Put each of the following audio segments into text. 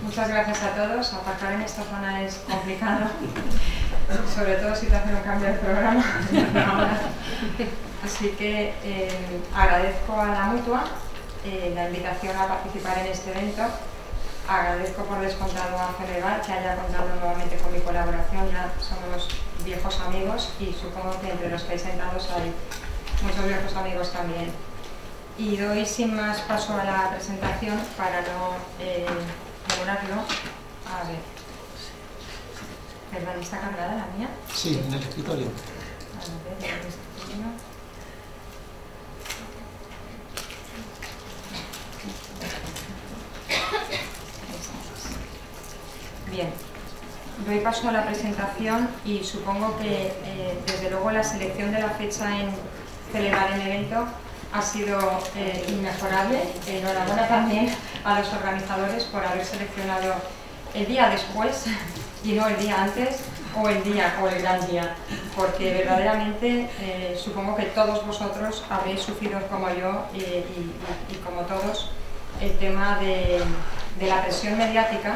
Muchas gracias a todos. Aparcar en esta zona es complicado, sobre todo si te hacen un cambio de programa. Así que agradezco a la Mutua la invitación a participar en este evento. Agradezco por descontado a Fedeval que haya contado nuevamente con mi colaboración. Ya somos viejos amigos y supongo que entre los que hay sentados hay muchos viejos amigos también. Y doy sin más paso a la presentación para no demorarlo. A ver. ¿Perdón, está cargada la mía? Sí, en el escritorio. A ver, en el escritorio. Bien, doy paso a la presentación y supongo que desde luego la selección de la fecha en celebrar el evento ha sido inmejorable. Enhorabuena también a los organizadores por haber seleccionado el día después y no el día antes o el gran día, porque verdaderamente supongo que todos vosotros habréis sufrido como yo y como todos el tema de la presión mediática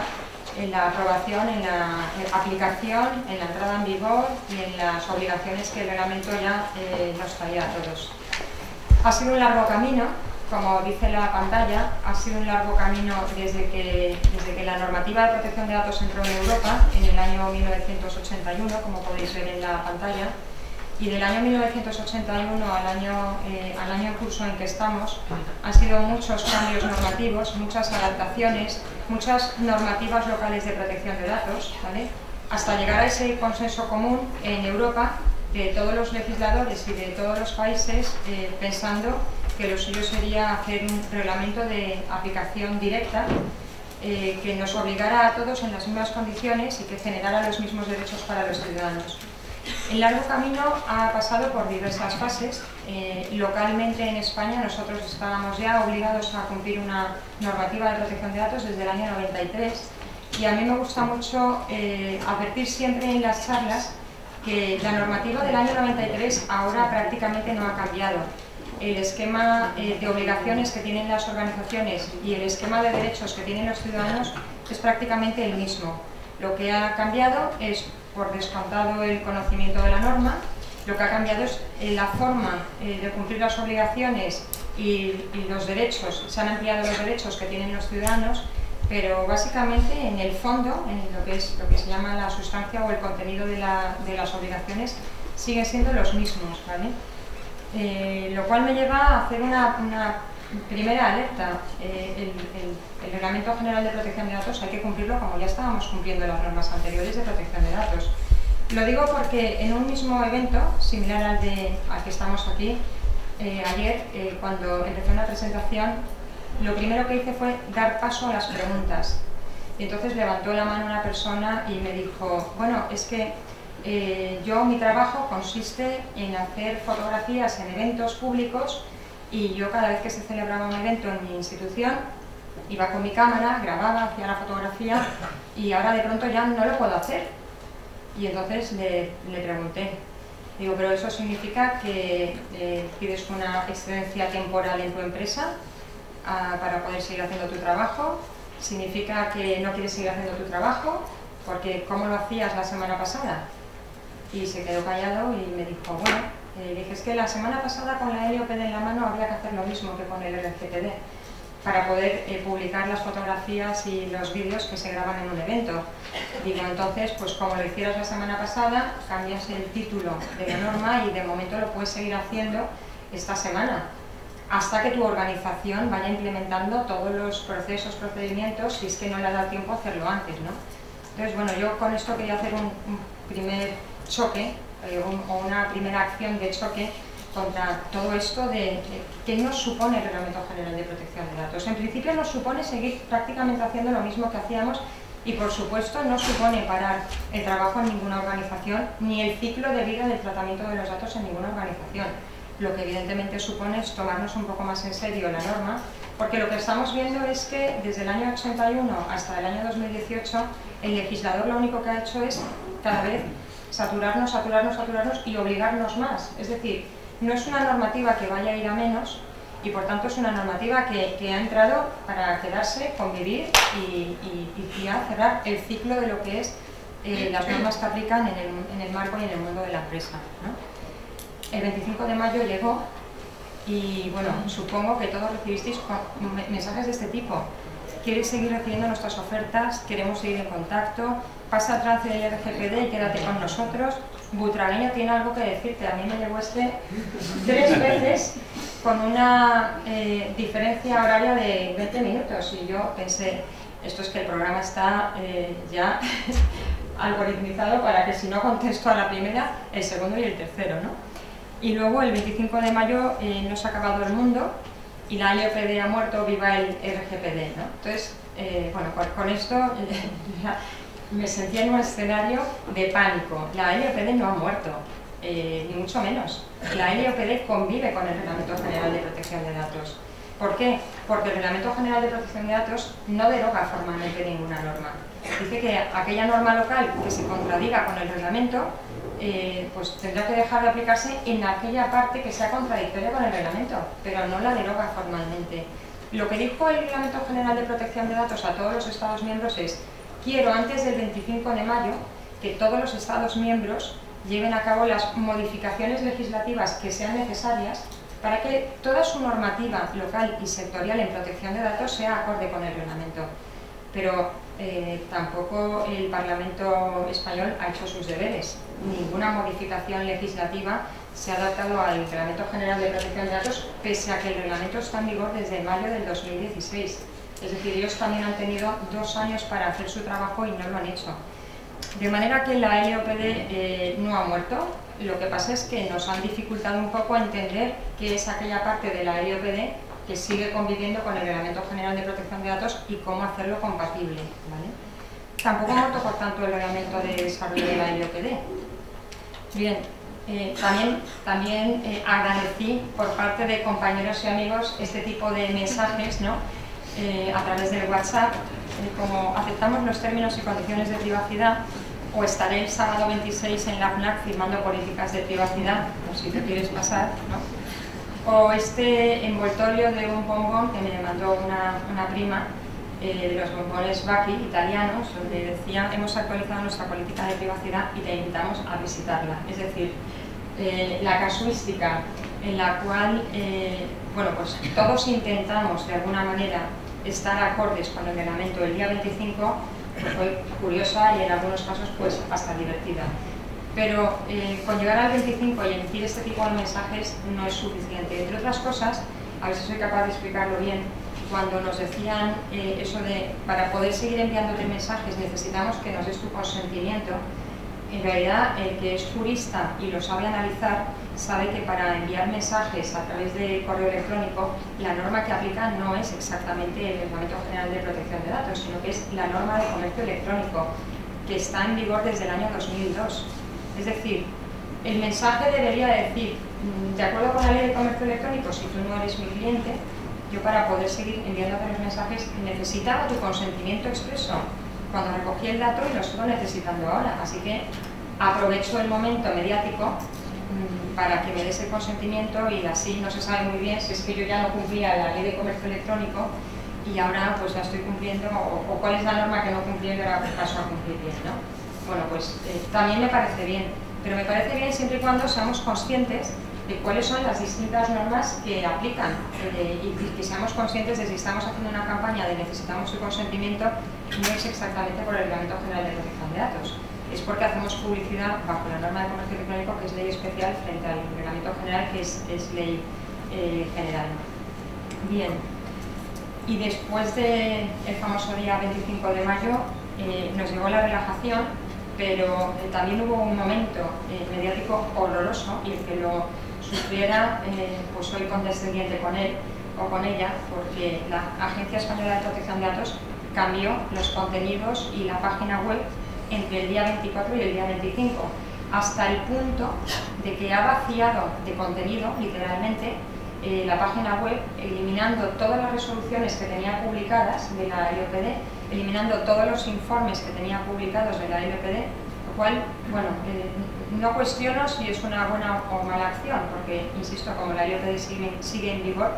en la aprobación, en la aplicación, en la entrada en vigor y en las obligaciones que el reglamento ya nos traía a todos. Ha sido un largo camino, como dice la pantalla, ha sido un largo camino desde que la normativa de protección de datos entró en Europa en el año 1981, como podéis ver en la pantalla, y del año 1981 al año en curso en que estamos, han sido muchos cambios normativos, muchas adaptaciones, muchas normativas locales de protección de datos, ¿vale? Hasta llegar a ese consenso común en Europa de todos los legisladores y de todos los países pensando que lo suyo sería hacer un reglamento de aplicación directa que nos obligara a todos en las mismas condiciones y que generara los mismos derechos para los ciudadanos. El largo camino ha pasado por diversas fases. Localmente en España nosotros estábamos ya obligados a cumplir una normativa de protección de datos desde el año 93 y a mí me gusta mucho advertir siempre en las charlas que la normativa del año 93 ahora prácticamente no ha cambiado. El esquema de obligaciones que tienen las organizaciones y el esquema de derechos que tienen los ciudadanos es prácticamente el mismo. Lo que ha cambiado es, por descontado, el conocimiento de la norma. Lo que ha cambiado es la forma de cumplir las obligaciones y los derechos. Se han ampliado los derechos que tienen los ciudadanos, pero básicamente en el fondo, en lo que se llama la sustancia o el contenido de las obligaciones, siguen siendo los mismos, ¿vale? Lo cual me lleva a hacer una primera alerta. El Reglamento General de Protección de Datos hay que cumplirlo como ya estábamos cumpliendo las normas anteriores de protección de datos. Lo digo porque en un mismo evento, similar al que estamos aquí, ayer, cuando empecé una presentación, lo primero que hice fue dar paso a las preguntas. Y entonces levantó la mano una persona y me dijo, bueno, es que mi trabajo consiste en hacer fotografías en eventos públicos y yo cada vez que se celebraba un evento en mi institución iba con mi cámara, grababa, hacía la fotografía y ahora de pronto ya no lo puedo hacer. Y entonces le pregunté, digo, ¿pero eso significa que pides una excedencia temporal en tu empresa para poder seguir haciendo tu trabajo? ¿Significa que no quieres seguir haciendo tu trabajo? Porque ¿cómo lo hacías la semana pasada? Y se quedó callado y me dijo, bueno, dije, es que la semana pasada con la LOPD en la mano habría que hacer lo mismo que con el RGPD para poder publicar las fotografías y los vídeos que se graban en un evento. Digo, entonces, pues como lo hicieras la semana pasada, cambias el título de la norma y de momento lo puedes seguir haciendo esta semana, hasta que tu organización vaya implementando todos los procesos, procedimientos, si es que no le ha dado tiempo a hacerlo antes, ¿no? Entonces, bueno, yo con esto quería hacer un primer choque o una primera acción de choque contra todo esto de qué nos supone el Reglamento General de Protección de Datos. En principio nos supone seguir prácticamente haciendo lo mismo que hacíamos y por supuesto no supone parar el trabajo en ninguna organización ni el ciclo de vida del tratamiento de los datos en ninguna organización. Lo que evidentemente supone es tomarnos un poco más en serio la norma, porque lo que estamos viendo es que desde el año 81 hasta el año 2018 el legislador lo único que ha hecho es cada vez saturarnos y obligarnos más. Es decir, no es una normativa que vaya a ir a menos y por tanto es una normativa que ha entrado para quedarse, convivir y ya cerrar el ciclo de lo que es las normas que aplican en el marco y en el mundo de la empresa, ¿no? El 25 de mayo llegó y bueno, supongo que todos recibisteis mensajes de este tipo. ¿Quieres seguir recibiendo nuestras ofertas? ¿Queremos seguir en contacto? Pasa al trance del RGPD y quédate con nosotros. Butragueño tiene algo que decirte. A mí me llegó 3 veces con una diferencia horaria de 20 minutos y yo pensé, esto es que el programa está ya algoritmizado para que si no contesto a la primera, el segundo y el tercero, ¿no? Y luego el 25 de mayo no se ha acabado el mundo y la LOPD ha muerto, viva el RGPD, ¿no? Entonces, bueno, con esto me sentía en un escenario de pánico. La LOPD no ha muerto, ni mucho menos. La LOPD convive con el Reglamento General de Protección de Datos. ¿Por qué? Porque el Reglamento General de Protección de Datos no deroga formalmente ninguna norma. Dice que aquella norma local que se contradiga con el reglamento pues tendrá que dejar de aplicarse en aquella parte que sea contradictoria con el reglamento, pero no la deroga formalmente. Lo que dijo el Reglamento General de Protección de Datos a todos los Estados miembros es: quiero antes del 25 de mayo que todos los Estados miembros lleven a cabo las modificaciones legislativas que sean necesarias para que toda su normativa local y sectorial en protección de datos sea acorde con el reglamento. Pero tampoco el Parlamento español ha hecho sus deberes. Ninguna modificación legislativa se ha adaptado al Reglamento General de Protección de Datos, pese a que el reglamento está en vigor desde mayo del 2016. Es decir, ellos también han tenido 2 años para hacer su trabajo y no lo han hecho. De manera que la LOPD no ha muerto. Lo que pasa es que nos han dificultado un poco a entender qué es aquella parte de la LOPD que sigue conviviendo con el Reglamento General de Protección de Datos y cómo hacerlo compatible, ¿vale? Tampoco ha muerto, por tanto, el Reglamento de Desarrollo de la LOPD. Bien, también agradecí por parte de compañeros y amigos este tipo de mensajes, ¿no? A través del WhatsApp, como aceptamos los términos y condiciones de privacidad, o estaré el sábado 26 en la FNAC firmando políticas de privacidad, por si te quieres pasar, ¿no? O este envoltorio de un bombón que me mandó una prima, de los bombones Bacchi italianos, donde decía: hemos actualizado nuestra política de privacidad y te invitamos a visitarla. Es decir, la casuística en la cual bueno, pues todos intentamos de alguna manera estar acordes con el reglamento el día 25, pues fue curiosa y en algunos casos pues hasta divertida. Pero con llegar al 25 y emitir este tipo de mensajes no es suficiente. Entre otras cosas, a ver si soy capaz de explicarlo bien, cuando nos decían eso de para poder seguir enviándote mensajes necesitamos que nos des tu consentimiento, en realidad el que es jurista y lo sabe analizar sabe que para enviar mensajes a través de correo electrónico la norma que aplica no es exactamente el Reglamento General de Protección de Datos, sino que es la norma de comercio electrónico, que está en vigor desde el año 2002. Es decir, el mensaje debería decir: de acuerdo con la ley de comercio electrónico, si tú no eres mi cliente, yo para poder seguir enviándote los mensajes necesitaba tu consentimiento expreso cuando recogí el dato y lo sigo necesitando ahora. Así que aprovecho el momento mediático para que me des el consentimiento, y así no se sabe muy bien si es que yo ya no cumplía la ley de comercio electrónico y ahora pues la estoy cumpliendo, o cuál es la norma que no cumplí y ahora paso a cumplir bien, ¿no? Bueno, pues también me parece bien, pero me parece bien siempre y cuando seamos conscientes de cuáles son las distintas normas que aplican y que seamos conscientes de si estamos haciendo una campaña de necesitamos su consentimiento, no es exactamente por el Reglamento General de Protección de Datos, es porque hacemos publicidad bajo la norma de comercio electrónico, que es ley especial, frente al Reglamento General, que es ley general. Bien, y después del famoso día 25 de mayo nos llegó la relajación, pero también hubo un momento mediático horroroso, y el que lo sufriera, pues soy condescendiente con él o con ella, porque la Agencia Española de Protección de Datos cambió los contenidos y la página web entre el día 24 y el día 25, hasta el punto de que ha vaciado de contenido, literalmente, la página web, eliminando todas las resoluciones que tenía publicadas de la LOPD, eliminando todos los informes que tenía publicados de la LOPD, lo cual, bueno, no cuestiono si es una buena o mala acción, porque, insisto, como la LOPD sigue en vigor,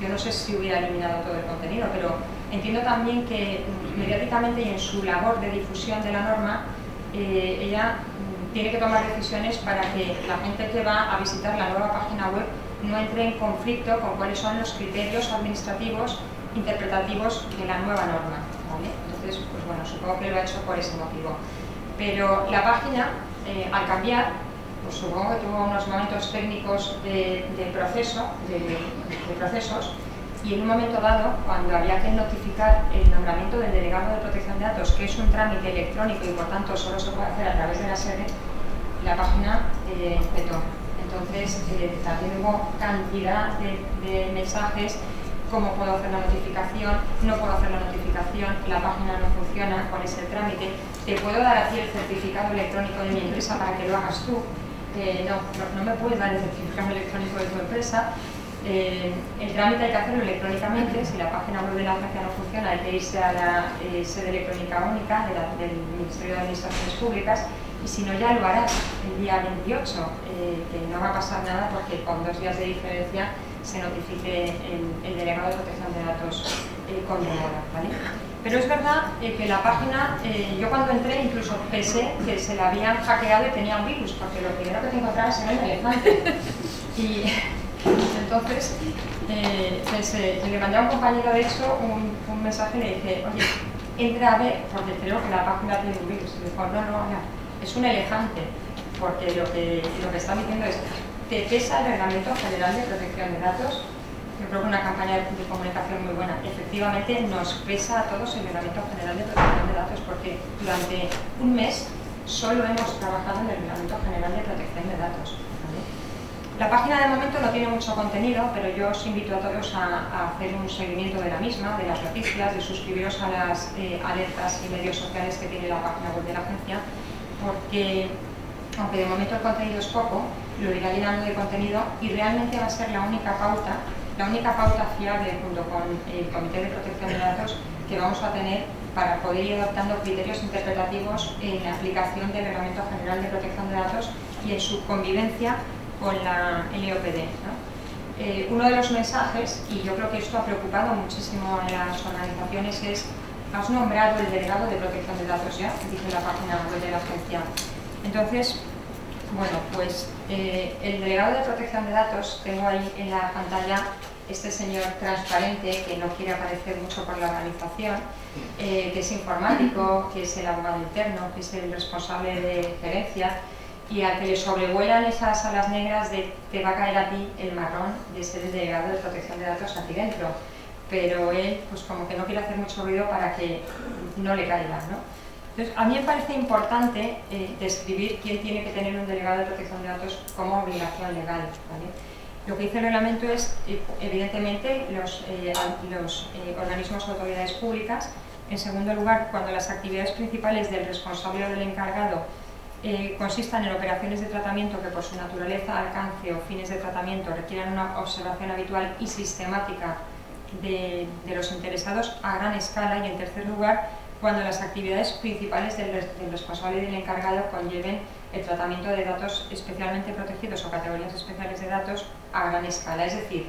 yo no sé si hubiera eliminado todo el contenido, pero entiendo también que mediáticamente y en su labor de difusión de la norma, ella tiene que tomar decisiones para que la gente que va a visitar la nueva página web no entre en conflicto con cuáles son los criterios administrativos interpretativos de la nueva norma, ¿vale? Entonces, pues bueno, supongo que lo ha hecho por ese motivo. Pero la página, al cambiar, pues supongo que tuvo unos momentos técnicos de procesos, y en un momento dado, cuando había que notificar el nombramiento del delegado de protección de datos, que es un trámite electrónico y por tanto solo se puede hacer a través de la sede, la página petó. Entonces también hubo cantidad de mensajes: ¿cómo puedo hacer la notificación? No puedo hacer la notificación, la página no funciona, ¿cuál es el trámite? ¿Te puedo dar a ti el certificado electrónico de mi empresa para que lo hagas tú? No me puedes dar el certificado electrónico de tu empresa. El trámite hay que hacerlo electrónicamente. Si la página web de la agencia no funciona, hay que irse a la sede electrónica única del Ministerio de Administraciones Públicas, y si no, ya lo harás el día 28, que no va a pasar nada porque con 2 días de diferencia se notifique el delegado de protección de datos con demora, ¿vale? Pero es verdad que la página, yo cuando entré incluso pensé que se la habían hackeado y tenía un virus, porque lo primero que te encontrabas era un elefante. Y entonces pensé, le mandé a un compañero, de hecho, un mensaje y le dije: oye, entra a ver, porque creo que la página tiene un virus. Y me dijo: no, es un elefante, porque lo que están diciendo es: te pesa el Reglamento General de Protección de Datos. Yo creo que una campaña de comunicación muy buena. Efectivamente, nos pesa a todos el Reglamento General de Protección de Datos, porque durante un mes solo hemos trabajado en el Reglamento General de Protección de Datos, ¿vale? La página de momento no tiene mucho contenido, pero yo os invito a todos a hacer un seguimiento de la misma, de las noticias, de suscribiros a las alertas y medios sociales que tiene la página web de la agencia, porque aunque de momento el contenido es poco, lo irá llenando de contenido, y realmente va a ser la única pauta fiable, junto con el Comité de Protección de Datos, que vamos a tener para poder ir adoptando criterios interpretativos en la aplicación del Reglamento General de Protección de Datos y en su convivencia con la LOPD, ¿no? Uno de los mensajes, y yo creo que esto ha preocupado muchísimo a las organizaciones, es: has nombrado el delegado de protección de datos ya, dice la página web de la agencia. Entonces, bueno, pues el delegado de protección de datos, tengo ahí en la pantalla este señor transparente que no quiere aparecer mucho por la organización, que es informático, que es el abogado interno, que es el responsable de gerencia, y al que le sobrevuelan esas alas negras de: te va a caer a ti el marrón de ser el delegado de protección de datos aquí dentro. Pero él, pues como que no quiere hacer mucho ruido para que no le caiga, ¿no? Entonces, a mí me parece importante describir quién tiene que tener un delegado de protección de datos como obligación legal, ¿vale? Lo que dice el reglamento es, evidentemente, los organismos o autoridades públicas. En segundo lugar, cuando las actividades principales del responsable o del encargado consistan en operaciones de tratamiento que por su naturaleza, alcance o fines de tratamiento requieran una observación habitual y sistemática de los interesados a gran escala. Y en tercer lugar, cuando las actividades principales del responsable y del encargado conlleven el tratamiento de datos especialmente protegidos o categorías especiales de datos a gran escala. Es decir,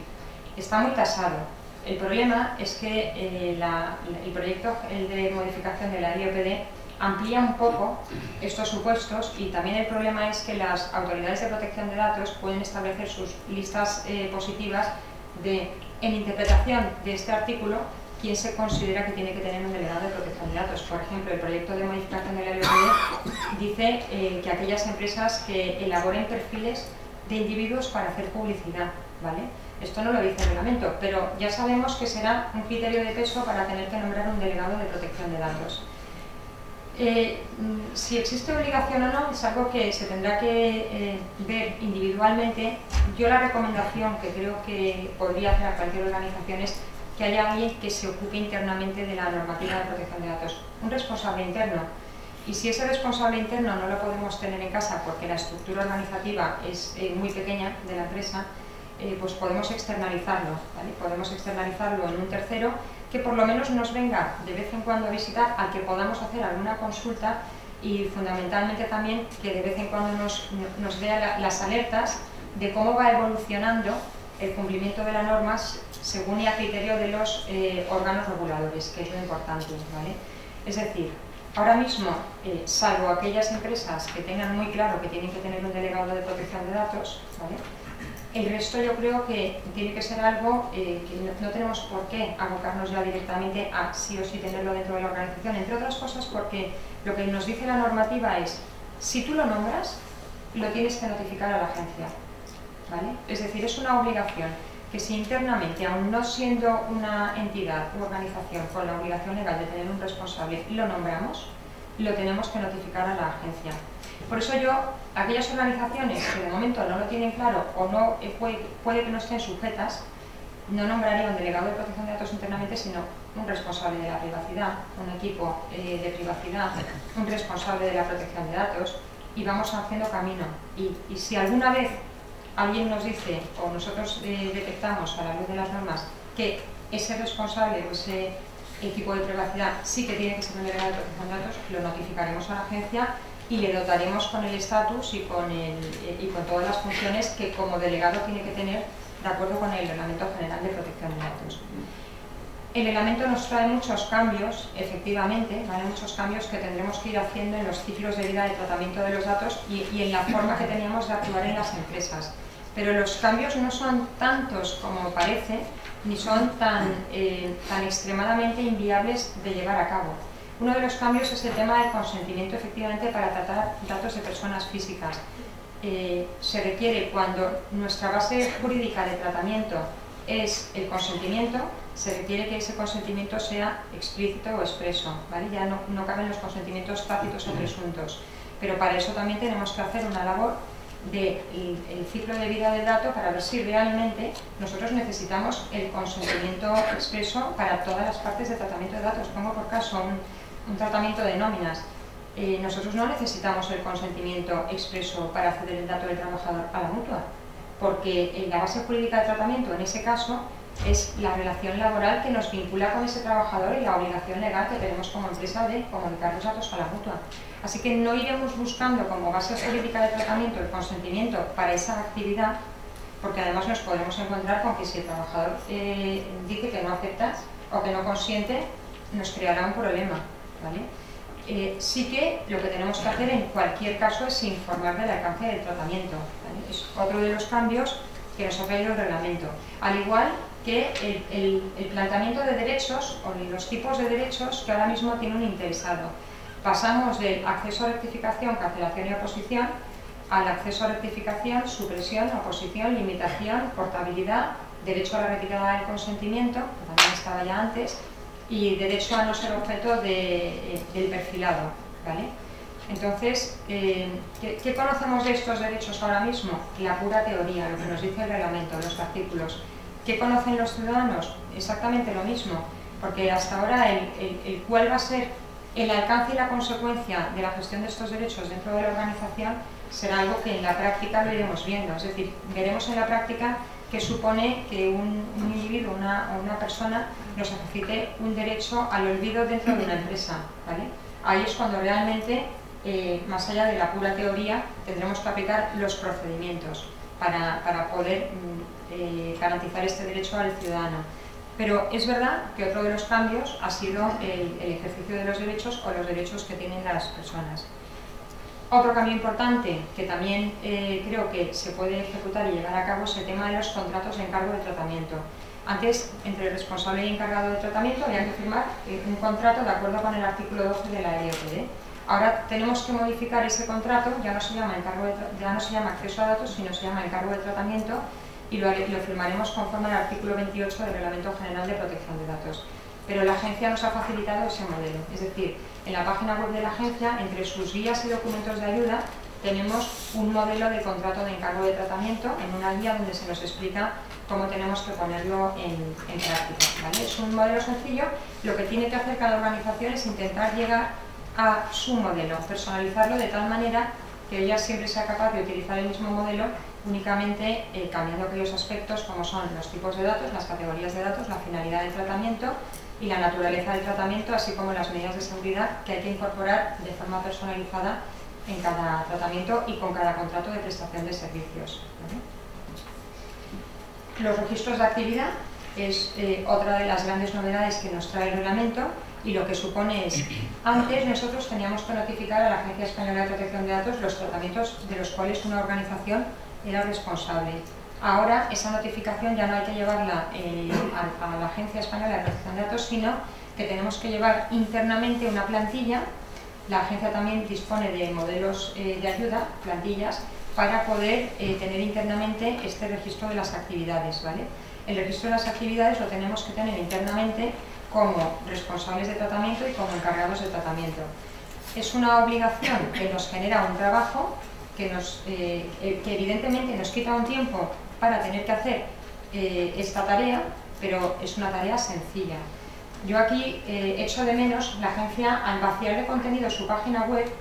está muy tasado. El problema es que el proyecto de modificación de la LOPD amplía un poco estos supuestos, y también el problema es que las autoridades de protección de datos pueden establecer sus listas positivas en interpretación de este artículo quién se considera que tiene que tener un delegado de protección de datos. Por ejemplo, el proyecto de modificación de la LOPD dice que aquellas empresas que elaboren perfiles de individuos para hacer publicidad, ¿vale? Esto no lo dice el reglamento, pero ya sabemos que será un criterio de peso para tener que nombrar un delegado de protección de datos. Si existe obligación o no es algo que se tendrá que ver individualmente. Yo la recomendación que creo que podría hacer a cualquier organización es que haya alguien que se ocupe internamente de la normativa de protección de datos, un responsable interno. Y si ese responsable interno no lo podemos tener en casa porque la estructura organizativa es muy pequeña de la empresa, pues podemos externalizarlo, ¿vale? Podemos externalizarlo en un tercero que por lo menos nos venga de vez en cuando a visitar, al que podamos hacer alguna consulta, y fundamentalmente también que de vez en cuando nos vea las alertas de cómo va evolucionando el cumplimiento de las normas según y a criterio de los órganos reguladores, que es lo importante, ¿vale? Es decir, ahora mismo, salvo aquellas empresas que tengan muy claro que tienen que tener un delegado de protección de datos, ¿vale? El resto yo creo que tiene que ser algo que no tenemos por qué abocarnos ya directamente a sí o sí tenerlo dentro de la organización, entre otras cosas porque lo que nos dice la normativa es, si tú lo nombras, lo tienes que notificar a la agencia, ¿vale? Es decir, es una obligación que si internamente, aun no siendo una entidad u organización con la obligación legal de tener un responsable, lo nombramos, lo tenemos que notificar a la agencia. Por eso yo, aquellas organizaciones que de momento no lo tienen claro o no puede que no estén sujetas, no nombraría un delegado de protección de datos internamente, sino un responsable de la privacidad, un equipo de privacidad, un responsable de la protección de datos, y vamos haciendo camino. Y si alguna vez alguien nos dice, o nosotros detectamos a la luz de las normas, que ese responsable o ese equipo de privacidad sí que tiene que ser un delegado de protección de datos, lo notificaremos a la agencia y le dotaremos con el estatus y con todas las funciones que como delegado tiene que tener de acuerdo con el Reglamento General de Protección de Datos. El reglamento nos trae muchos cambios, efectivamente, ¿vale? Muchos cambios que tendremos que ir haciendo en los ciclos de vida de tratamiento de los datos y en la forma que teníamos de actuar en las empresas. Pero los cambios no son tantos como parece, ni son tan extremadamente inviables de llevar a cabo. Uno de los cambios es el tema del consentimiento, efectivamente, para tratar datos de personas físicas. Se requiere, cuando nuestra base jurídica de tratamiento es el consentimiento, se requiere que ese consentimiento sea explícito o expreso, ¿vale? Ya no caben los consentimientos tácitos o presuntos, pero para eso también tenemos que hacer una labor del ciclo de vida del dato para ver si realmente nosotros necesitamos el consentimiento expreso para todas las partes de tratamiento de datos. Pongo por caso un tratamiento de nóminas. Nosotros no necesitamos el consentimiento expreso para acceder el dato del trabajador a la mutua, porque la base jurídica de tratamiento en ese caso es la relación laboral que nos vincula con ese trabajador y la obligación legal que tenemos como empresa de comunicar los datos a la mutua. Así que no iremos buscando como base jurídica de tratamiento el consentimiento para esa actividad, porque además nos podremos encontrar con que si el trabajador dice que no acepta o que no consiente, nos creará un problema, ¿vale? Sí que lo que tenemos que hacer en cualquier caso es informar del alcance del tratamiento, ¿vale? Es otro de los cambios que nos ha traído el reglamento. Al igual que el planteamiento de derechos o los tipos de derechos que ahora mismo tiene un interesado. Pasamos del acceso a rectificación, cancelación y oposición al acceso a rectificación, supresión, oposición, limitación, portabilidad, derecho a la retirada del consentimiento, que también estaba ya antes, y derecho a no ser objeto del perfilado, ¿vale? Entonces, ¿qué conocemos de estos derechos ahora mismo? La pura teoría, lo que nos dice el reglamento, los artículos. ¿Qué conocen los ciudadanos? Exactamente lo mismo, porque hasta ahora el cuál va a ser el alcance y la consecuencia de la gestión de estos derechos dentro de la organización será algo que en la práctica lo iremos viendo, es decir, veremos en la práctica qué supone que un individuo o una persona nos ejercite un derecho al olvido dentro de una empresa, ¿vale? Ahí es cuando realmente, más allá de la pura teoría, tendremos que aplicar los procedimientos para poder garantizar este derecho al ciudadano. Pero es verdad que otro de los cambios ha sido el ejercicio de los derechos o los derechos que tienen las personas. Otro cambio importante que también creo que se puede ejecutar y llevar a cabo es el tema de los contratos de encargo de tratamiento. Antes, entre el responsable y encargado de tratamiento había que firmar un contrato de acuerdo con el artículo 12 de la LOPD. Ahora tenemos que modificar ese contrato, ya no se llama acceso a datos, sino se llama encargo de tratamiento, y lo firmaremos conforme al artículo 28 del Reglamento General de Protección de Datos. Pero la agencia nos ha facilitado ese modelo, es decir, en la página web de la agencia, entre sus guías y documentos de ayuda, tenemos un modelo de contrato de encargo de tratamiento en una guía donde se nos explica cómo tenemos que ponerlo en práctica, ¿vale? Es un modelo sencillo, lo que tiene que hacer cada organización es intentar llegar a su modelo, personalizarlo de tal manera que ella siempre sea capaz de utilizar el mismo modelo, únicamente cambiando aquellos aspectos como son los tipos de datos, las categorías de datos, la finalidad del tratamiento y la naturaleza del tratamiento, así como las medidas de seguridad que hay que incorporar de forma personalizada en cada tratamiento y con cada contrato de prestación de servicios, ¿vale? Los registros de actividad es otra de las grandes novedades que nos trae el reglamento, y lo que supone es, antes nosotros teníamos que notificar a la Agencia Española de Protección de Datos los tratamientos de los cuales una organización era responsable. Ahora esa notificación ya no hay que llevarla a la Agencia Española de Protección de Datos, sino que tenemos que llevar internamente una plantilla. La agencia también dispone de modelos de ayuda, plantillas, para poder tener internamente este registro de las actividades, ¿vale? El registro de las actividades lo tenemos que tener internamente como responsables de tratamiento y como encargados de tratamiento. Es una obligación que nos genera un trabajo que evidentemente nos quita un tiempo para tener que hacer esta tarea, pero es una tarea sencilla. Yo aquí echo de menos la agencia, al vaciar de contenido su página web,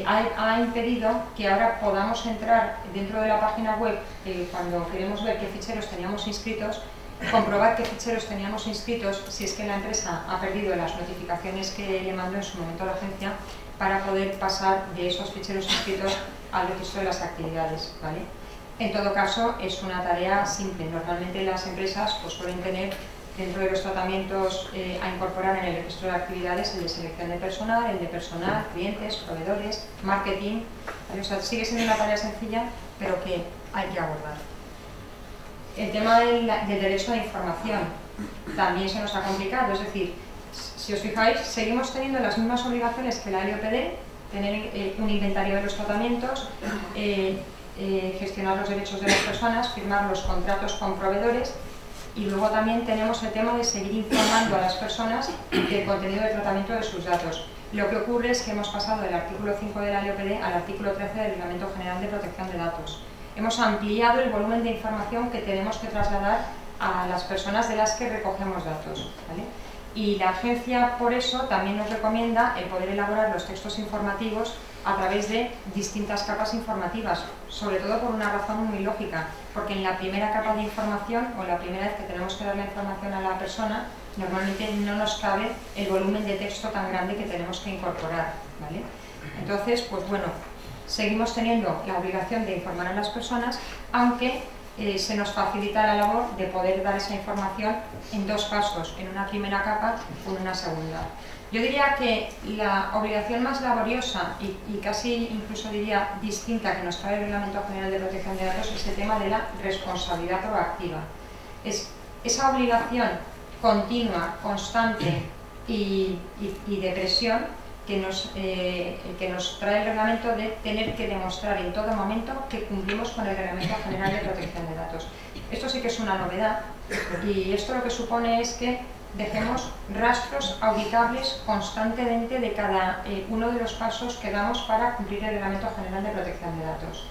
ha impedido que ahora podamos entrar dentro de la página web cuando queremos ver qué ficheros teníamos inscritos, comprobar qué ficheros teníamos inscritos si es que la empresa ha perdido las notificaciones que le mandó en su momento a la agencia, para poder pasar de esos ficheros inscritos al registro de las actividades, ¿vale? En todo caso, es una tarea simple. Normalmente las empresas pues, suelen tener dentro de los tratamientos a incorporar en el registro de actividades el de selección de personal, clientes, proveedores, marketing, ¿vale? O sea, sigue siendo una tarea sencilla, pero que hay que abordar. El tema del derecho a información también se nos ha complicado, es decir, si os fijáis, seguimos teniendo las mismas obligaciones que la LOPD, tener un inventario de los tratamientos, gestionar los derechos de las personas, firmar los contratos con proveedores, y luego también tenemos el tema de seguir informando a las personas del contenido de tratamiento de sus datos. Lo que ocurre es que hemos pasado del artículo 5 de la LOPD al artículo 13 del Reglamento General de Protección de Datos. Hemos ampliado el volumen de información que tenemos que trasladar a las personas de las que recogemos datos, ¿vale? Y la agencia, por eso, también nos recomienda el poder elaborar los textos informativos a través de distintas capas informativas, sobre todo por una razón muy lógica, porque en la primera capa de información, o la primera vez que tenemos que dar la información a la persona, normalmente no nos cabe el volumen de texto tan grande que tenemos que incorporar, ¿vale? Entonces, pues bueno, seguimos teniendo la obligación de informar a las personas, aunque se nos facilita la labor de poder dar esa información en dos pasos, en una primera capa o en una segunda. Yo diría que la obligación más laboriosa y casi incluso diría distinta que nos trae el Reglamento General de Protección de Datos es el tema de la responsabilidad proactiva. Es esa obligación continua, constante y de presión que nos trae el reglamento, de tener que demostrar en todo momento que cumplimos con el Reglamento General de Protección de Datos. Esto sí que es una novedad, y esto lo que supone es que dejemos rastros auditables constantemente de cada uno de los pasos que damos para cumplir el Reglamento General de Protección de Datos.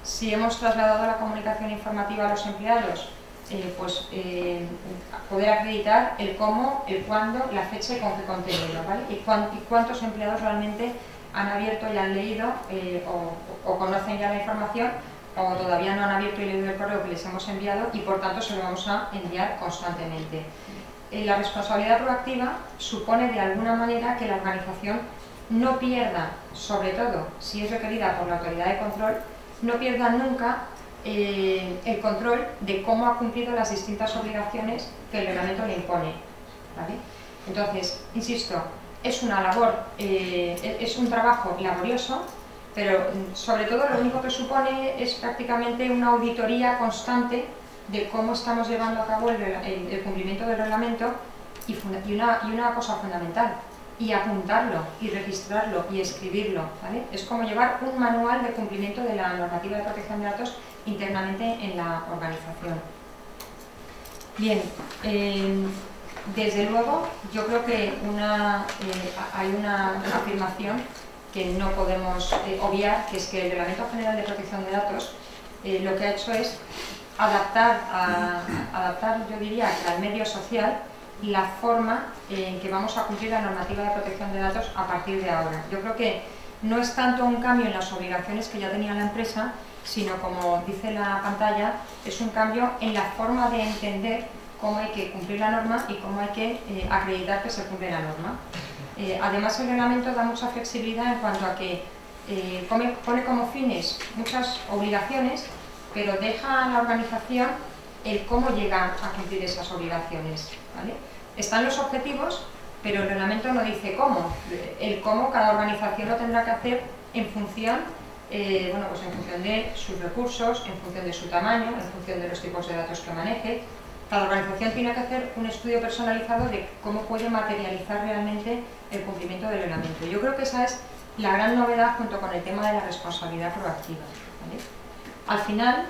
Si hemos trasladado la comunicación informativa a los empleados, poder acreditar el cómo, el cuándo, la fecha y con qué contenido, ¿vale? Y cuántos empleados realmente han abierto y han leído o conocen ya la información, o todavía no han abierto y leído el correo que les hemos enviado, y por tanto se lo vamos a enviar constantemente. La responsabilidad proactiva supone de alguna manera que la organización no pierda, sobre todo si es requerida por la autoridad de control, no pierda nunca el control de cómo ha cumplido las distintas obligaciones que el reglamento le impone, ¿vale? Entonces, insisto, es una labor, es un trabajo laborioso, pero sobre todo lo único que supone es prácticamente una auditoría constante de cómo estamos llevando a cabo el cumplimiento del reglamento, y una cosa fundamental, y apuntarlo, y registrarlo, y escribirlo, ¿vale? Es como llevar un manual de cumplimiento de la normativa de protección de datos internamente en la organización. Bien, desde luego yo creo que hay una afirmación que no podemos obviar, que es que el Reglamento General de Protección de Datos lo que ha hecho es adaptar, yo diría, al medio social la forma en que vamos a cumplir la normativa de protección de datos a partir de ahora. Yo creo que no es tanto un cambio en las obligaciones que ya tenía la empresa, sino, como dice la pantalla, es un cambio en la forma de entender cómo hay que cumplir la norma y cómo hay que acreditar que se cumple la norma. Además, el reglamento da mucha flexibilidad en cuanto a que pone como fines muchas obligaciones, pero deja a la organización el cómo llega a cumplir esas obligaciones, ¿vale? Están los objetivos, pero el reglamento no dice cómo. El cómo cada organización lo tendrá que hacer en función, bueno, pues en función de sus recursos, en función de su tamaño, en función de los tipos de datos que maneje. Cada organización tiene que hacer un estudio personalizado de cómo puede materializar realmente el cumplimiento del reglamento. Yo creo que esa es la gran novedad junto con el tema de la responsabilidad proactiva, ¿vale? Al final,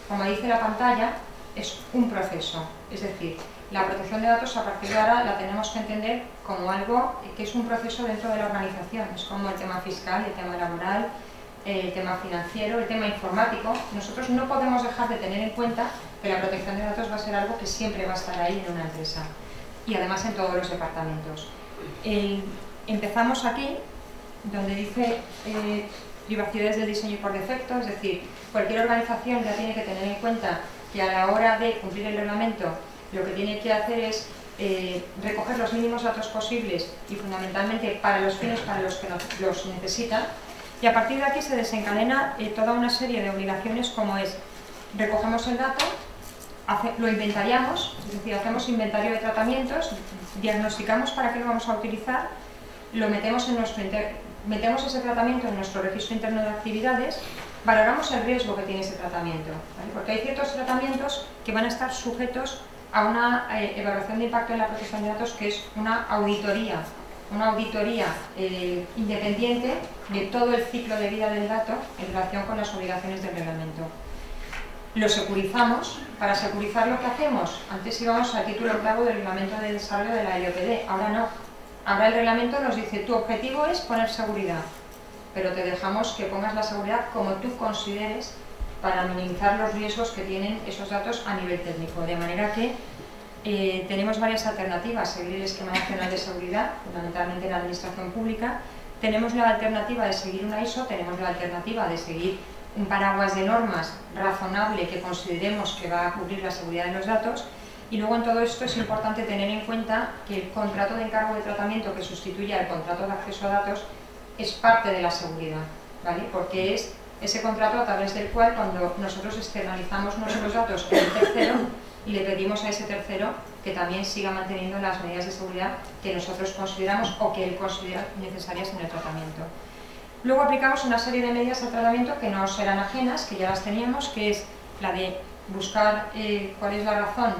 como dice la pantalla, es un proceso, es decir, la protección de datos a partir de ahora la tenemos que entender como algo que es un proceso dentro de la organización, es como el tema fiscal, el tema laboral, el tema financiero, el tema informático. Nosotros no podemos dejar de tener en cuenta que la protección de datos va a ser algo que siempre va a estar ahí en una empresa y además en todos los departamentos. Empezamos aquí, donde dice privacidades del diseño por defecto, es decir, cualquier organización ya tiene que tener en cuenta que a la hora de cumplir el reglamento lo que tiene que hacer es recoger los mínimos datos posibles y fundamentalmente para los fines para los que los necesitan, y a partir de aquí se desencadena toda una serie de obligaciones, como es: recogemos el dato, lo inventariamos, es decir, hacemos inventario de tratamientos, diagnosticamos para qué lo vamos a utilizar, lo metemos ese tratamiento en nuestro registro interno de actividades, valoramos el riesgo que tiene ese tratamiento, ¿vale? Porque hay ciertos tratamientos que van a estar sujetos a una evaluación de impacto en la protección de datos, que es una auditoría independiente de todo el ciclo de vida del dato en relación con las obligaciones del reglamento. Lo securizamos. Para securizar, lo que hacemos, antes íbamos al título 8 del reglamento de desarrollo de la IOPD, ahora no. Ahora el reglamento nos dice: tu objetivo es poner seguridad, pero te dejamos que pongas la seguridad como tú consideres para minimizar los riesgos que tienen esos datos a nivel técnico. De manera que tenemos varias alternativas: seguir el esquema nacional de seguridad, fundamentalmente en la administración pública. Tenemos la alternativa de seguir una ISO, tenemos la alternativa de seguir un paraguas de normas razonable que consideremos que va a cubrir la seguridad de los datos. Y luego en todo esto es importante tener en cuenta que el contrato de encargo de tratamiento que sustituye al contrato de acceso a datos es parte de la seguridad, ¿vale? Porque es ese contrato a través del cual, cuando nosotros externalizamos nuestros datos en un tercero, le pedimos a ese tercero que también siga manteniendo las medidas de seguridad que nosotros consideramos o que él considera necesarias en el tratamiento. Luego aplicamos una serie de medidas al tratamiento que no serán ajenas, que ya las teníamos, que es la de buscar cuál es la razón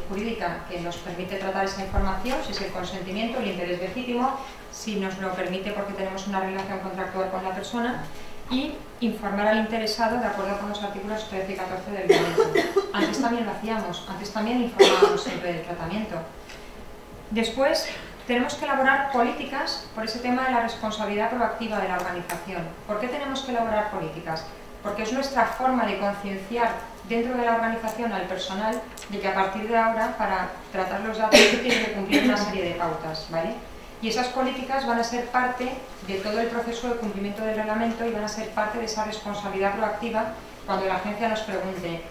jurídica que nos permite tratar esa información, si es el consentimiento, el interés legítimo, si nos lo permite porque tenemos una relación contractual con la persona, y informar al interesado de acuerdo con los artículos 13 y 14 del reglamento. Antes también lo hacíamos, antes también informábamos siempre del tratamiento. Después tenemos que elaborar políticas por ese tema de la responsabilidad proactiva de la organización. ¿Por qué tenemos que elaborar políticas? Porque es nuestra forma de concienciar dentro de la organización al personal de que a partir de ahora, para tratar los datos, tiene que cumplir una serie de pautas, ¿vale? Y esas políticas van a ser parte de todo el proceso de cumplimiento del reglamento y van a ser parte de esa responsabilidad proactiva cuando la agencia nos pregunte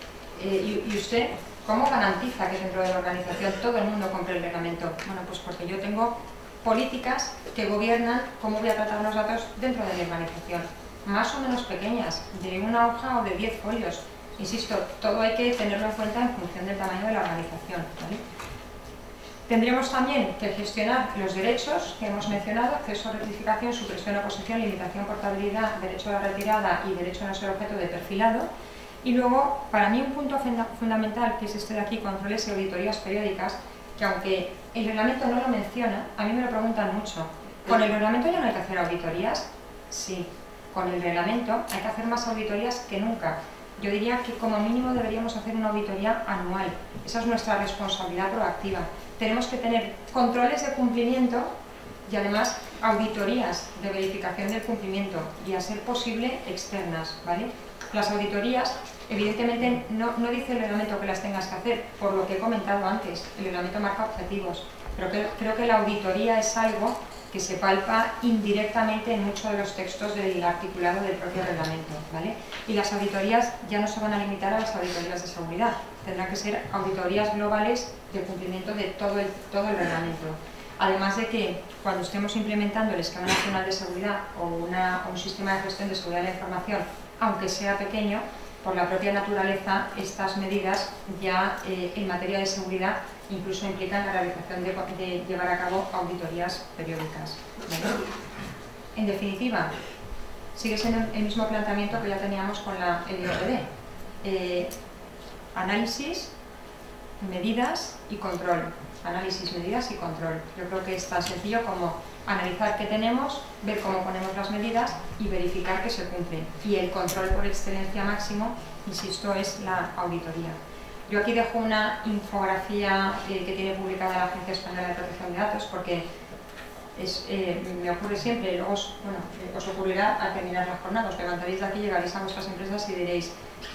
¿y usted cómo garantiza que dentro de la organización todo el mundo cumple el reglamento? Bueno, pues porque yo tengo políticas que gobiernan cómo voy a tratar los datos dentro de mi organización, más o menos pequeñas, de una hoja o de 10 folios. Insisto, todo hay que tenerlo en cuenta en función del tamaño de la organización, ¿vale? Tendremos también que gestionar los derechos que hemos mencionado: acceso, rectificación, supresión, oposición, limitación, portabilidad, derecho a la retirada y derecho a no ser objeto de perfilado. Y luego, para mí, un punto fundamental, que es este de aquí: controles y auditorías periódicas, que aunque el reglamento no lo menciona, a mí me lo preguntan mucho. ¿Con el reglamento ya no hay que hacer auditorías? Sí, con el reglamento hay que hacer más auditorías que nunca. Yo diría que como mínimo deberíamos hacer una auditoría anual. Esa es nuestra responsabilidad proactiva. Tenemos que tener controles de cumplimiento y además auditorías de verificación del cumplimiento y, a ser posible, externas, ¿vale? Las auditorías, evidentemente, no dice el reglamento que las tengas que hacer, por lo que he comentado antes. El reglamento marca objetivos, pero creo que la auditoría es algo que se palpa indirectamente en muchos de los textos del articulado del propio reglamento, ¿vale? Y las auditorías ya no se van a limitar a las auditorías de seguridad, tendrán que ser auditorías globales de cumplimiento de todo el reglamento. Además de que, cuando estemos implementando el Esquema Nacional de Seguridad o un sistema de gestión de seguridad de la información, aunque sea pequeño, por la propia naturaleza, estas medidas ya en materia de seguridad incluso implican la realización de llevar a cabo auditorías periódicas, ¿vale? En definitiva, sigue siendo el mismo planteamiento que ya teníamos con la LIOPD. Análisis, medidas y control. Análisis, medidas y control. Yo creo que es tan sencillo como analizar qué tenemos, ver cómo ponemos las medidas y verificar que se cumplen. Y el control por excelencia máximo, insisto, es la auditoría. Yo aquí dejo una infografía que tiene publicada la Agencia Española de Protección de Datos, porque me ocurre siempre, luego os ocurrirá al terminar las jornadas. Os levantaréis de aquí, llegaréis a vuestras empresas y diréis: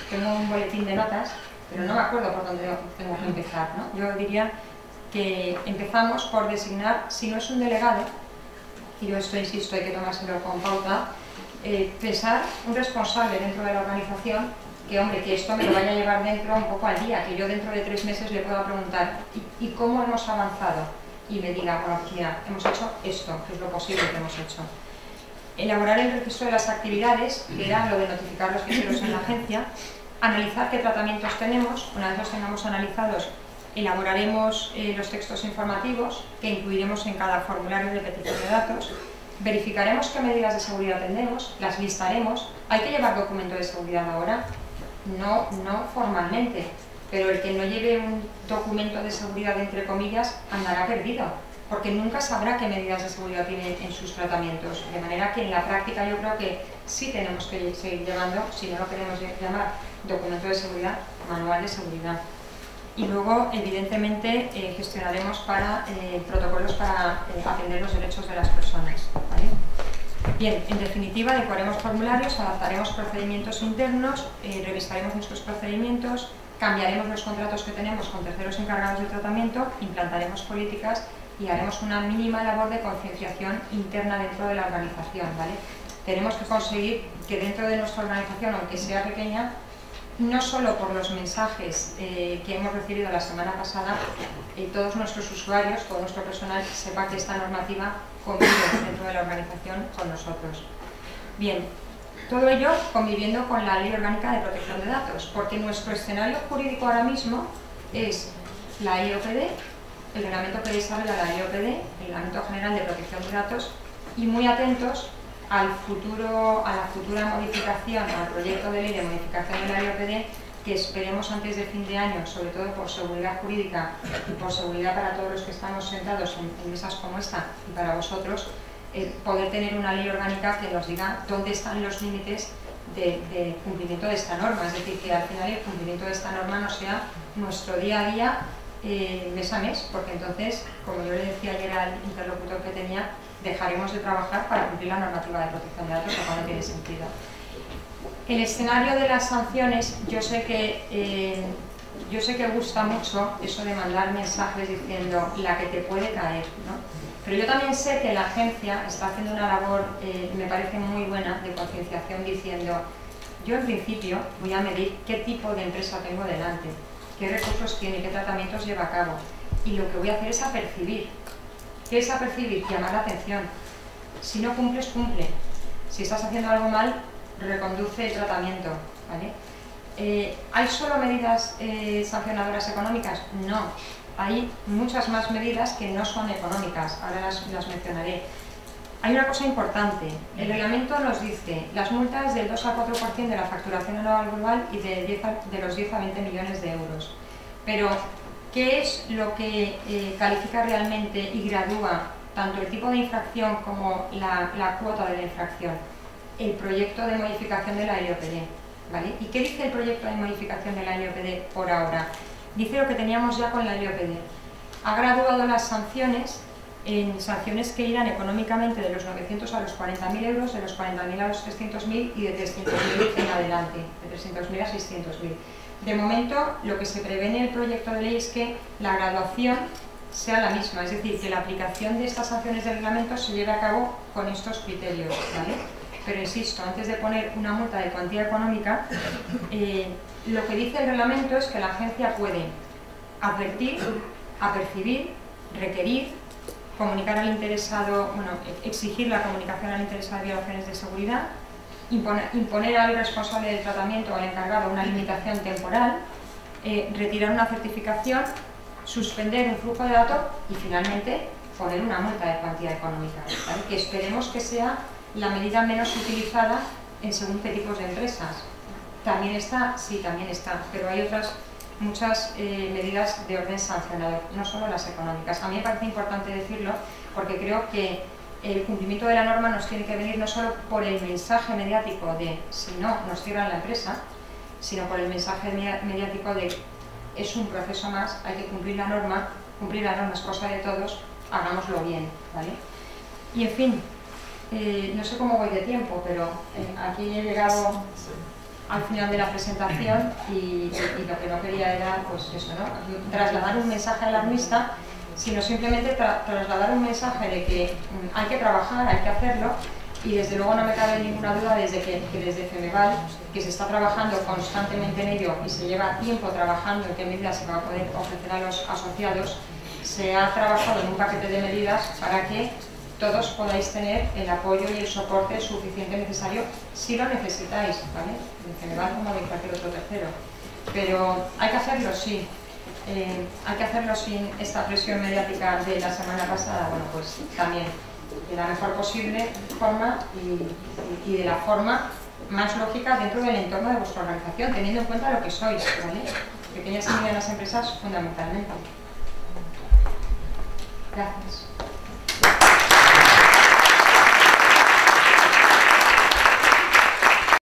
tengo un boletín de notas, pero no me acuerdo por dónde tengo que empezar, ¿no? Yo diría que empezamos por designar, si no es un delegado, y yo esto insisto, hay que tomárselo con pauta, pensar un responsable dentro de la organización que, hombre, que esto me lo vaya a llevar dentro un poco al día, que yo dentro de 3 meses le pueda preguntar ¿y cómo hemos avanzado? Y me diga, bueno, pues mira, hemos hecho esto, que es lo posible que hemos hecho. Elaborar el registro de las actividades, que era lo de notificar los ficheros en la agencia, analizar qué tratamientos tenemos. Una vez los tengamos analizados, elaboraremos los textos informativos que incluiremos en cada formulario de petición de datos, verificaremos qué medidas de seguridad tenemos, las listaremos. ¿Hay que llevar documento de seguridad ahora? No formalmente, pero el que no lleve un documento de seguridad, entre comillas, andará perdido, porque nunca sabrá qué medidas de seguridad tiene en sus tratamientos. De manera que en la práctica yo creo que sí tenemos que seguir llevando, si no lo queremos llamar documento de seguridad, manual de seguridad. Y luego, evidentemente, gestionaremos protocolos para atender los derechos de las personas, ¿vale? Bien, en definitiva, adecuaremos formularios, adaptaremos procedimientos internos, revisaremos nuestros procedimientos, cambiaremos los contratos que tenemos con terceros encargados de tratamiento, implantaremos políticas y haremos una mínima labor de concienciación interna dentro de la organización, ¿vale? Tenemos que conseguir que dentro de nuestra organización, aunque sea pequeña, no solo por los mensajes que hemos recibido la semana pasada, todos nuestros usuarios, todo nuestro personal sepa que esta normativa convive dentro de la organización con nosotros. Bien, todo ello conviviendo con la Ley Orgánica de Protección de Datos, porque nuestro escenario jurídico ahora mismo es la IOPD, el reglamento que desarrolla la IOPD, el Reglamento General de Protección de Datos, y muy atentos a la futura modificación, al proyecto de ley de modificación de la IOPD, que esperemos antes de fin de año, sobre todo por seguridad jurídica y por seguridad para todos los que estamos sentados en mesas como esta y para vosotros, poder tener una ley orgánica que nos diga dónde están los límites de cumplimiento de esta norma. Es decir, que al final el cumplimiento de esta norma no sea nuestro día a día, mes a mes, porque entonces, como yo le decía ayer al interlocutor que tenía, dejaremos de trabajar para cumplir la normativa de protección de datos, lo cual no tiene sentido. El escenario de las sanciones, yo sé que gusta mucho eso de mandar mensajes diciendo la que te puede caer, ¿no? Pero yo también sé que la agencia está haciendo una labor, me parece muy buena, de concienciación, diciendo: yo en principio voy a medir qué tipo de empresa tengo delante, qué recursos tiene, qué tratamientos lleva a cabo, y lo que voy a hacer es apercibir. ¿Qué es apercibir? Llamar la atención. Si no cumples, cumple. Si estás haciendo algo mal, reconduce el tratamiento, ¿vale? ¿Hay solo medidas sancionadoras económicas? No. Hay muchas más medidas que no son económicas. Ahora las mencionaré. Hay una cosa importante. El reglamento nos dice las multas del 2 al 4% de la facturación anual global y de los 10 a 20 millones de euros. Pero ¿qué es lo que califica realmente y gradúa tanto el tipo de infracción como la cuota de la infracción? El proyecto de modificación de la IOPD, ¿vale? ¿Y qué dice el proyecto de modificación de la IOPD por ahora? Dice lo que teníamos ya con la IOPD. Ha graduado las sanciones en sanciones que irán económicamente de los 900 a los 40.000 euros, de los 40.000 a los 300.000 y de 300.000 en adelante, de 300.000 a 600.000. De momento, lo que se prevé en el proyecto de ley es que la graduación sea la misma, es decir, que la aplicación de estas sanciones del reglamento se lleve a cabo con estos criterios, ¿vale? Pero insisto, antes de poner una multa de cuantía económica, lo que dice el reglamento es que la agencia puede advertir, apercibir, requerir, comunicar al interesado, bueno, exigir la comunicación al interesado de violaciones de seguridad, imponer al responsable del tratamiento o al encargado una limitación temporal, retirar una certificación, suspender un flujo de datos y finalmente poner una multa de cuantía económica, ¿vale? Que esperemos que sea la medida menos utilizada en según qué tipos de empresas. También está, sí, también está, pero hay otras muchas medidas de orden sancionador, no solo las económicas. A mí me parece importante decirlo porque creo que el cumplimiento de la norma nos tiene que venir no solo por el mensaje mediático de si no nos cierran la empresa, sino por el mensaje mediático de es un proceso más, hay que cumplir la norma es cosa de todos, hagámoslo bien, ¿vale? Y en fin, no sé cómo voy de tiempo, pero aquí he llegado al final de la presentación y lo que no quería era, pues eso, ¿no? Trasladar un mensaje alarmista, sino simplemente trasladar un mensaje de que hay que trabajar, hay que hacerlo, y desde luego no me cabe ninguna duda desde que desde Femeval, que se está trabajando constantemente en ello y se lleva tiempo trabajando en qué medidas se va a poder ofrecer a los asociados, se ha trabajado en un paquete de medidas para que todos podáis tener el apoyo y el soporte suficiente necesario si lo necesitáis, ¿vale? De Femeval como de cualquier otro tercero. Pero hay que hacerlo, sí. Hay que hacerlo sin esta presión mediática de la semana pasada, bueno, pues también de la mejor posible forma y de la forma más lógica dentro del entorno de vuestra organización, teniendo en cuenta lo que sois, ¿vale? Pequeñas y medianas empresas fundamentalmente. Gracias.